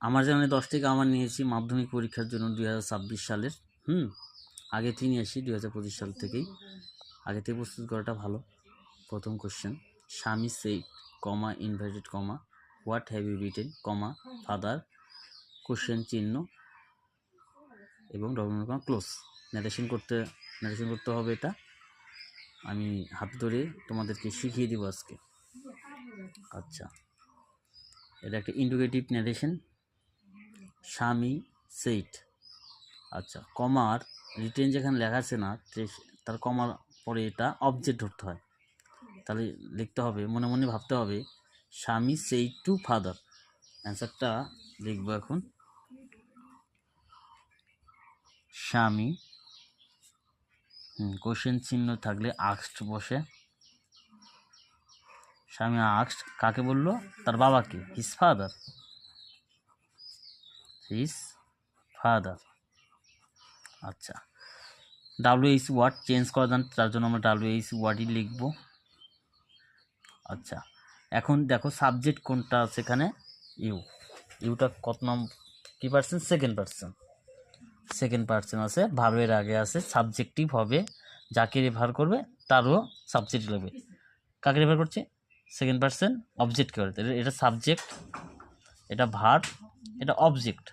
আমার চ্যানেলে 10 থেকে আমার নিয়েছি মাধ্যমিক পরীক্ষার জন্য 2026 সালের। আগে থেকে নিয়ে আসি 2025 সাল থেকেই, আগে থেকে প্রস্তুত করাটা ভালো। প্রথম question, Swami said, comma inverted comma, what have you written, comma father, question চিহ্ন এবং ডবল কমা ক্লোজ। ন্যারেশন করতে হবে। এটা আমি হাত ধরে তোমাদেরকে শিখিয়ে দিব আজকে। আচ্ছা, এটা একটা ইন্ডিকেটিভ ন্যারেশন। স্বামী সেইড, আচ্ছা, কমার রিটেন যেখানে লেখা আছে না, তার কমার পরে এটা অবজেক্ট ধরতে হয়। তাহলে লিখতে হবে, মনে মনে ভাবতে হবে, স্বামী সেইড টু ফাদার। অ্যান্সারটা লিখবো এখন। স্বামী, কোশ্চেন চিহ্ন থাকলে আক্সড বসে। স্বামী আক্সড কাকে বললো? তার বাবাকে, হিজ ফাদার। আচ্ছা, WH ওয়ার্ড চেঞ্জ করা যান, তার জন্য আমরা WH ওয়ার্ডই লিখব। আচ্ছা, এখন দেখো সাবজেক্ট কোনটা আছে এখানে, ইউটা কত নম্বর, কি পার্সেন্ট? সেকেন্ড পার্সেন্ট আছে, ভার্বের আগে আছে, সাবজেক্টিভ হবে। যাকে রেফার করবে তারও সাবজেক্ট লাগবে। কাকে রেফার করছে? সেকেন্ড পার্সেন্ট অবজেক্ট করে, এটা সাবজেক্ট, এটা ভার্ব, এটা অবজেক্ট।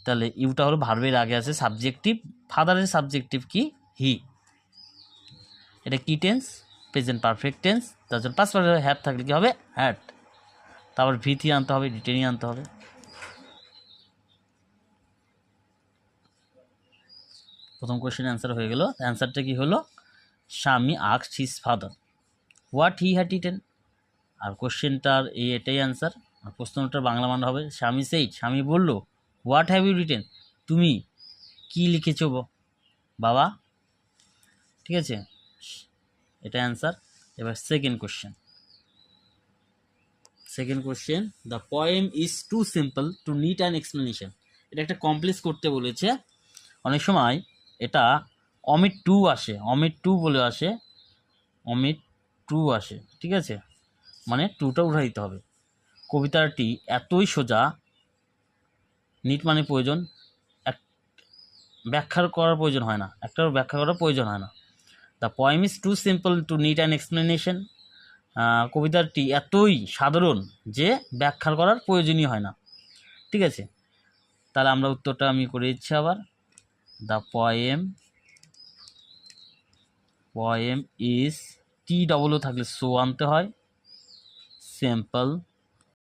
তাহলে ইউটা হলো ভার্বের আগে আছে, সাবজেক্টিভ। ফাদারের সাবজেক্টিভ কি? হি। এটা কি টেন্স? Present perfect tense. তার জন্য পাঁচ পার্সেন্ট হ্যাভ থাকলে কি হবে? হ্যাড। তারপর ভিথি আনতে হবে, রিটেনই আনতে হবে। প্রথম কোশ্চেন অ্যান্সার হয়ে গেল। অ্যান্সারটা কি হলো? Swami asked his father what he had eaten. আর কোশ্চেনটার এটাই অ্যান্সার। আর প্রশ্নটার বাংলা মান হবে স্বামী সেইড, স্বামী বলল, হোয়াট হ্যাভ ইউ রিটেন, তুমি কি লিখেছ বাবা। ঠিক আছে, এটা অ্যান্সার। এবার second question, the poem is too simple to need an explanation. এটা একটা কমপ্লেক্স করতে বলেছে। অনেক সময় এটা অমিট টু আসে, ঠিক আছে, মানে টুটা উঠা দিতে হবে। কবিতাটি এতই সোজা, নিট মানে প্রয়োজন, ব্যাখ্যা করার প্রয়োজন হয় না। The poem is too simple to need an explanation. কবিতাটি এতই সাধারণ যে ব্যাখ্যা করার প্রয়োজনই হয় না। ঠিক আছে, তাহলে আমরা উত্তরটা আমি করে দিচ্ছি আবার। The poem is, T double থাকলে সো আনতে হয়, সিম্পল